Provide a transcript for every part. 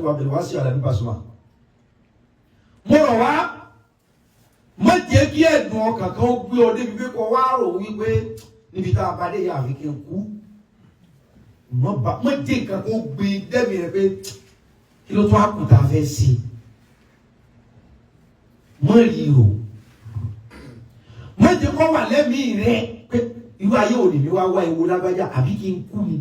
Wasiu Alabi Pasuma. Mo rọ̀ wá má jẹ́ kí ẹ̀dùn ọkàn kan gbé ọ débi pé kó wá rò wípé níbi tá a bá dé yà fi kí n kú. Má jẹ́ nǹkan kó gbé dẹ́mi rẹ̀ pé kí ló tún á kù tá a fẹ́ ṣe. Má rí rò. Má jẹ́ kó wà lẹ́mìí rẹ̀ pé irú ayé òní mi wá ewu lágbájá àbí kí n kú ni.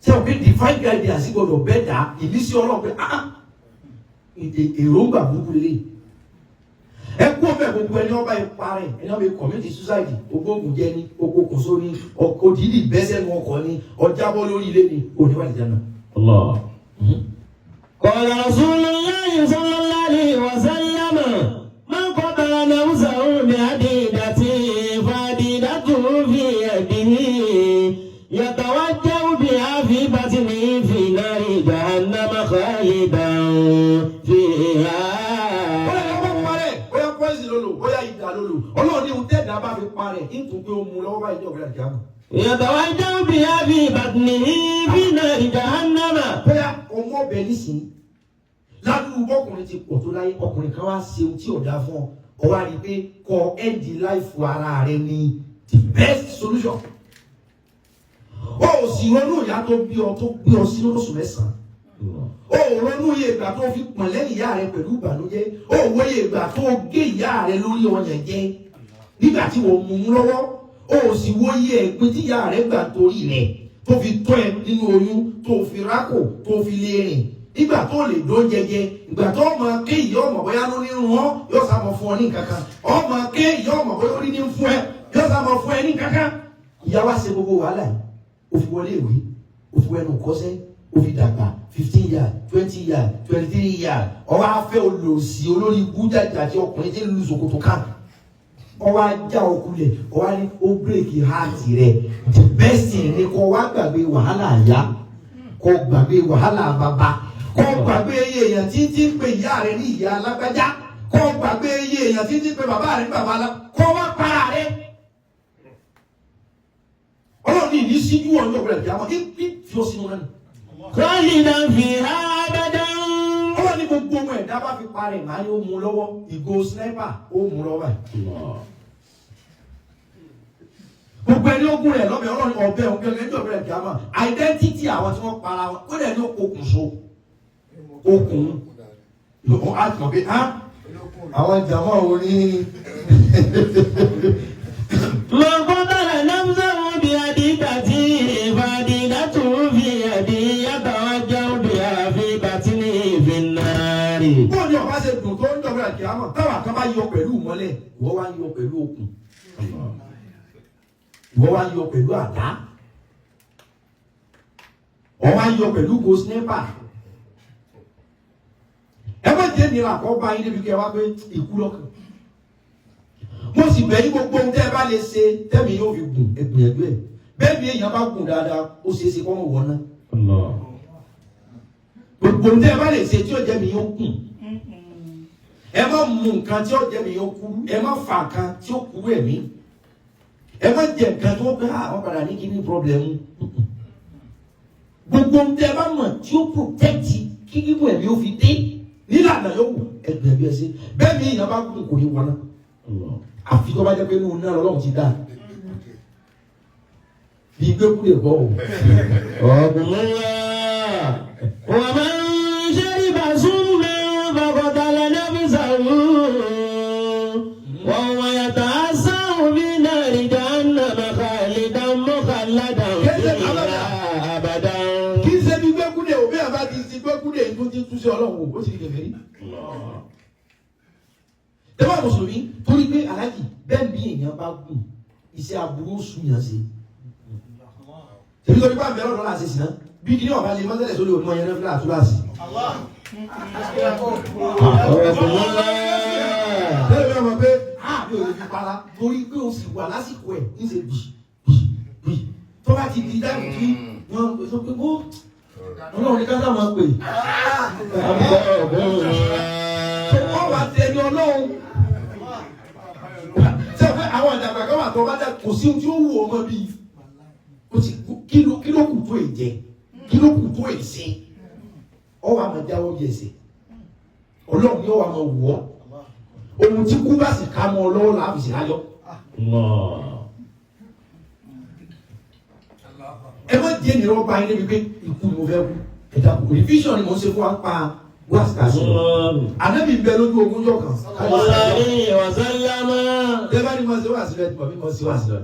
Ṣé o pé divine guidance gbọdọ̀ bẹ́ẹ̀ dá ìmísí Ọlọ́run pé èròǹgbà burúkú lélẹ̀. Ẹ kú ọbẹ̀ gbogbo ẹni ọba ipa rẹ̀ ẹni ọba commit suicide ogóògùn jẹ ní okòkò sórí òdìdí bẹ́sẹ̀ ní ọkọ̀ ní ọjàbọ̀ lórí ilé ní oníwàlì jẹ́nà. Allah. Qala Rasulullahi sallallahu alaihi wasallam man qatala nafsahu bi'adidatin fa'adidatuhu fi yadihi yatawajjahu biha fi batnihi fi nari jahannama khalidan fiha. Ọlọ́run ní ohun tẹ́ẹ̀dá bá fi parẹ́ nítorí pé ó mú lọ́wọ́ báyìí ní ọ̀gbẹ́rẹ́ ìjàmù. Yatawajjahu biha fi batnihi fi nari jahannama. Bóyá ọmọ ọbẹ̀ nísìnyí ládùúgbò ọkùnrin ti pọ̀ tó láyé ọkùnrin kan wá ṣe ohun tí ò dáa fún ọ wá rí i pé kọ ẹ́ndì láìfù ara rẹ ní the best solution. Ó sì ronú ìyá tó bí ọ tó gbé ọ sínú oṣù mẹ́sàn-án. Ó ronú iye ìgbà tó fi pọ̀n lẹ́yìn ìyá rẹ pẹ̀lú ìbànújẹ́. Ó wo iye ìgbà tó gé ìyá rẹ lórí ọyàn jẹ nígbà tí wọ́n mú un lọ́wọ́. Ó sì wo iye ẹ̀gbin tí ìyá rẹ gbà torí rẹ̀ tó fi tọ́ ẹ nínú oyún tó fi rákò tó fi lè rìn. Nígbà tó lè dó jẹjẹ ìgbà tó ọmọ ké ìyá ọmọ bóyá ló ní rún ọ yóò sá mọ fún ọ ní kankan. Ọmọ ké ìyá ọmọ bóyá ó ní fún ẹ yóò sá mọ fún ẹ ní kankan. Ìyá wa ṣe gbogbo wàhálà yìí. Ó fi wọlé ìwé, ó fi wẹnu kọ́sẹ́, ó fi dàgbà 15 years, 20 years, 23 years. Ọwọ́ afẹ́ olùsí olórí ikú jáde àti ọkùnrin tí ń lu ṣòkòtò kan. Ọwọ́ ajá okulẹ̀, ọwọ́ ní ó bírèkì háàtì rẹ̀. The best thing ni kó wá gbàgbé wàhálà àyà, kó gbàgbé wàhálà bàbá, kó gbàgbé iye èèyàn tí ń pe ìyá rẹ̀ ní ìyá alágbájá, kó gbàgbé iye èèyàn tí ń pe bàbá rẹ̀ ní bàbá alágbájá, kó wá para rẹ̀. Ọlọ́run ní ìní síjú ọjọ́ ìgbàlẹ̀ kí a mọ̀ kí fi ó sínú rẹ̀. Khalidan fiha abadan. Ọlọ́run ní gbogbo ohun ẹ̀dá bá fi parẹ́ màá ní ó mú lọ́wọ́ ìgò sniper ó mú lọ́wọ́ ẹ̀. Gbogbo ẹni ogun rẹ̀ lọ́bẹ̀ Ọlọ́run ọ̀bẹ ọ̀bẹ ẹjọ́ ìgbàlẹ̀ kí a mọ̀ identity àwọn tí wọ́n para wọn ó dẹ̀ ní okùn so okùn lọ́wọ́ á ti mọ̀ pé àwọn jàmọ́ orí. Mọ̀kọ́tàlá nafsahu bi'adidatin fa'adidatuhu fi yadihi yatawajjahu biha fi batnihi fin nari. Bó ni ọba ṣe dùn tó ń dọ̀bọ̀ àti àmọ́ táwa kan bá yọ pẹ̀lú ìmọ́lẹ̀ ìwọ wá ń yọ pẹ̀lú okùn ìwọ wá ń yọ pẹ̀lú àdá ọ wá ń yọ pẹ̀lú go sniper. Ẹ má jẹ́ nira kọ́ bá yín débi kí ẹ wá pé ìkú lọ́kàn. Mo sì bẹ̀ yín gbogbo ohun tẹ́ ẹ bá lè ṣe tẹ́mi yóò fi gùn ẹgbìyànjú ẹ̀. Bẹ́ẹ̀ bí èèyàn bá gùn dáadáa ó ṣeé ṣe kọ́ mọ̀ wọ́n náà. Gbogbo ohun tẹ́ ẹ bá lè ṣe tí ó jẹ́ mi yóò gùn. Ẹ má mú nǹkan tí ó jẹ́ mi yóò kúrú. Ẹ má fa nǹkan tí ó kúrú ẹ̀mí. Ẹ má jẹ nǹkan tó gbé àwọn padà ní kíní pọ́blẹ́mù. Gbogbo ohun tẹ́ ẹ bá mọ̀ tí ó protect kí kíkún ẹ̀mí ó fi dé nílànà yóò wù ẹgbẹ̀bí ẹ ṣe. Bẹ́ẹ̀ ni èèyàn bá gùn kò ní wọ́n náà. Àfi tó bá jẹ́ pé inú náà Ọlọ́run ti dá. Bí gbé kúrè bọ́ o. Ọ̀gbọ̀n wa man shariba summan faqatala nafsahu wa huwa yata'assahu fi nari jahannama khalidan mukhalladan fiha abadan. Kì í ṣe bí gbé kúrè o bí àbá ti gbé kúrè tó ti tú sí Ọlọ́run o, ó sì ní kèfèrí. Tẹ́wọ́ Mùsùlùmí torí pé aláàjì bẹ́ẹ̀ bí èèyàn bá gùn iṣẹ́ aburú sùnyàn sí. Tèmi torí bá bẹ̀rẹ̀ ọ̀dọ́ láti sìn náà bí kí ní ọ̀bá lè mọ́tẹ́lẹ̀ sórí òun ọ̀yẹ́rẹ́ fúlà tó láti. Tẹ́lẹ̀ bí ọmọ pé bí o lè fi para torí pé o sì wà lásìkò ẹ̀ ní ṣe bì tó bá ti di dáhùn kí wọ́n sọ pé ó Ọlọ́run ní ká sáà máa pè. Wọ́n wá tẹ̀lé Ọlọ́run. Ṣé pé àwọn àjàgbà kan wà tó bá dá kò sí ohun tí ó wù ọmọ bíi kí ló kù tó èjẹ. kí ló kù tó èsì ọwọ́ àmọ́ jáwọ́ bí ẹsẹ̀ ọlọ́run ni ọwọ́ àmọ́ wọ́ ohun tí kú bá sì ká mọ́ ọ lọ́wọ́ láàbì sí láyọ̀. ẹ má jẹ́ ìnira ọba yín débi pé ikú ni mo fẹ́ kú ẹ̀dá kù revision ni mo ṣe fún wa pa wáṣíkà sí ànábì ń bẹ lójú ogúnjọ́ kan. ẹ bá ní mo ṣe wá sílẹ̀ tí mo fi mo ṣe wá sílẹ̀.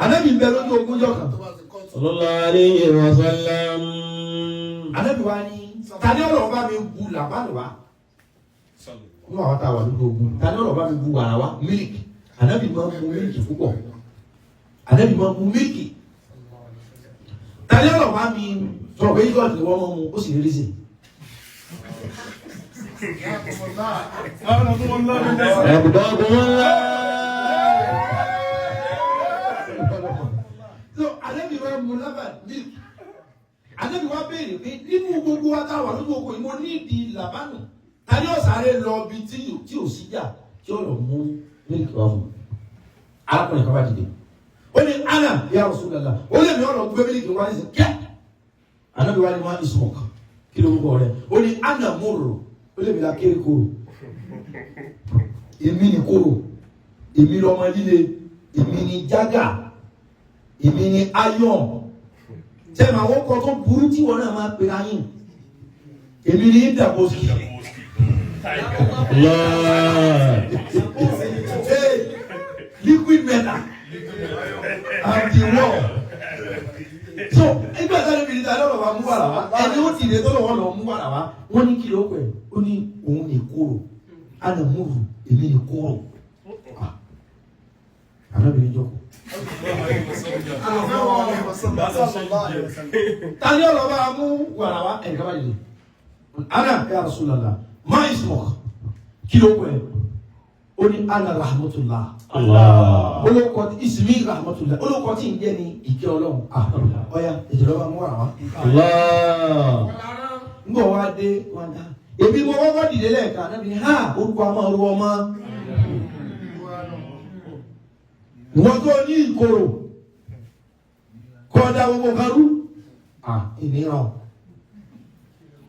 ànábì ń bẹ lójú ogúnjọ́ kan. ànábì wa ní tani ọ̀rọ̀ bá mi bu làbálò wa nínú àwọn táwa lójú ogun tani ọ̀rọ̀ bá mi bu wàrà wa mílíkì ànábì máa ń mu mílíkì púpọ̀ ànábì máa ń mu mílíkì tani ọ̀rọ̀ bá mi sọ̀rọ̀ pé yíyọ̀ ni wọ́n máa mu ó sì rí sí. ànábì máa ń mu lábà mílíkì ànábì wa béèrè pé nínú gbogbo wa táwa lójú ogun yìí mo ní ìdí làbánù tani ọ̀sàrè lọ bí tí ò sí jà tí ó lọ mú mílíkì wá fún un arákùnrin kan bá dìde ó ní ana ya Rasulullah ó lè mi ọ̀rọ̀ gbé mílíkì wá nísìn kíá ànábì wa ni wọ́n á ìsúnmọ̀ kan kí ló ń bọ̀ rẹ̀ ó ní ana múrò ó lè mi la kéré kóró èmi ni kóró èmi lọmọ líle èmi ni jágà èmi ni ayọ̀n sẹ́mi àwọn ọkọ̀ tó burú tí wọ́n náà máa pèrè ayín èmi ni dàbòsì. Liquid metal and the war. So ẹgbẹ́ sáré bìrì ta lọ́rọ̀ wa mú wàrà wá ẹni ó ti lè tó lọ́wọ́ lọ mú wàrà wá wọ́n ní kí ló pẹ̀ ó ní òun ní kóró àná múrù èmi ní kóró ànábìrin jókòó. Tani ọ̀rọ̀ bá mú wàrà wá ẹ̀ka bá yìí ana ya Rasulullah ma ismuk kí ló pẹ̀ ó ní ana rahmatullah olókọ ismi rahmatullah olókọ tí ń jẹ́ ní ìkẹ́ ọlọ́run ọ̀ya ìjọba mú wàrà wá. ń bọ̀ wá dé wọn dá èmi mo kọ́kọ́ dìde lẹ́ẹ̀ka náà bí ha orúkọ àmọ́ orú ọmọ ìwọ́n tó ní ìkorò kọ́ da gbogbo kan rú ìníran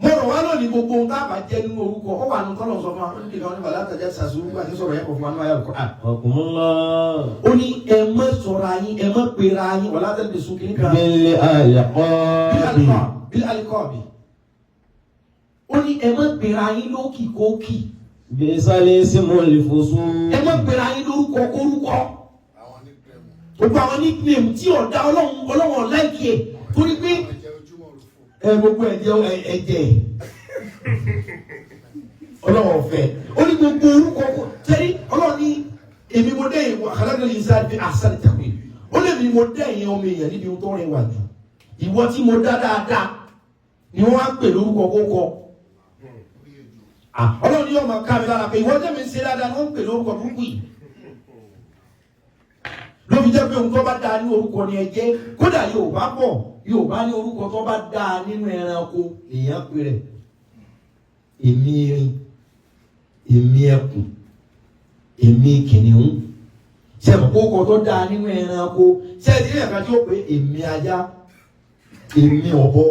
mo rọ̀ wá lónìí gbogbo ohun tá a bá jẹ́ nínú orúkọ ó wà nù tọ́lọ̀ sọ fún wa ó ní ìkànnì bàlá àtàjà sàṣù nígbà tí sọ̀rọ̀ yẹn kọ̀ fún wa ní ayé àlùkò. ó ní ẹ má sọ̀rọ̀ ayín ẹ má pera ayín wàlá tẹ̀lé sùn kìíní kan. bílẹ̀ àyàkọ́bì. bílẹ̀ alikọ́bì. ó ní ẹ má pera ayín lókì kókì. bísálẹ̀ símọ́ lè fosún. ẹ má pera ayín lórúkọ kórúkọ. gbogbo àwọn nickname tí ọ̀dà ọlọ́wọ̀n láìkí ẹ̀ torí pé gbogbo ẹ̀jẹ̀ ọlọ́wọ̀n ọ̀fẹ́ ó ní gbogbo orúkọ tẹ́rí ọlọ́wọ̀n ní èmi mo dẹ́yìn àkàlàkà yìí sáré bí àṣàlẹ̀ tàbí ó lè mi mo dẹ́yìn ọmọ èèyàn níbi tó rìn wà jù ìwọ tí mo dá dáadáa ni wọ́n á pè lórúkọ kókọ ọlọ́wọ̀n ní ọmọ ká mi lára pé ìwọ tẹ́mi ṣe dáadáa ni wọ́n ń pè lórúkọ burúkú yìí ló fi jẹ́ pé ohun tó bá dáa ní orúkọ ni ẹ jẹ́ kódà Yorùbá pọ̀ Yorùbá ní orúkọ tó bá dáa nínú ẹranko èèyàn pè rẹ̀ èmi erin èmi ẹkùn èmi kìnìún sẹ́mi kókò tó dáa nínú ẹranko sẹ́ẹ̀tì ní ẹ̀ka tí ó pé èmi ajá èmi ọ̀bọ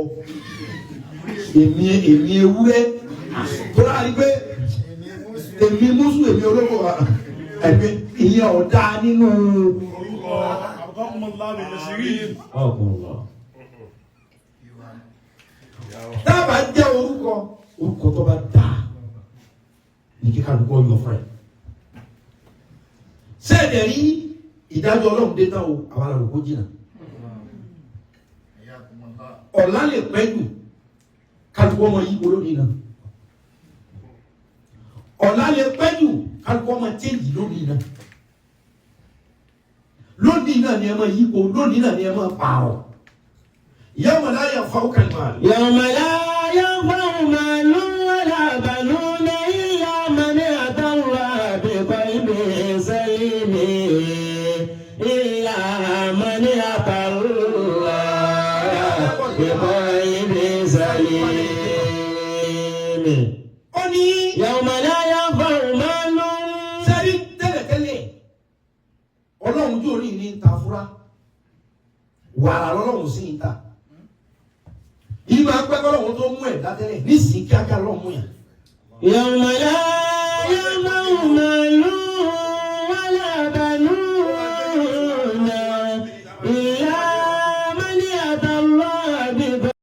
èmi ewúrẹ́ tó dáa ní pé èmi mùsù èmi olóko ẹ̀mí ìyẹn ọ̀dá nínú dábà jẹ́ orúkọ tó bá dáa ní kíkà lóko yọ fún ẹ̀ sẹ́ẹ̀dẹ̀ rí ìdájọ́ Ọlọ́run dé tán o àwọn alàlùkò jìnnà ọ̀la lè pẹ́ jù kálukú ọmọ yìí olóòdì náà ọ̀la lè pẹ́ jù kálukú ọmọ téèjì lónìí náà lónìí náà ni ẹ máa yípo lónìí náà ni ẹ máa pààrọ̀ yawma la yanfa'u kalmal. yawma la yanfa'u malun wala banuna illa man ata Allah bi qalbin salim illa man ata Allah bi qalbin salim. ó ní yawma la yanfa'u malun. sẹ́rí tẹ́lẹ̀tẹ́lẹ̀ Ọlọ́run yóò rí ní ta fúra wàrà lọ́lọ́run sí ìta ìmọ̀ apẹ́kọ́ lọ́wọ́ tó mú ẹ̀dá tẹ́lẹ̀ nísìnyí kíákíá lọ́mú yàn. يوم لا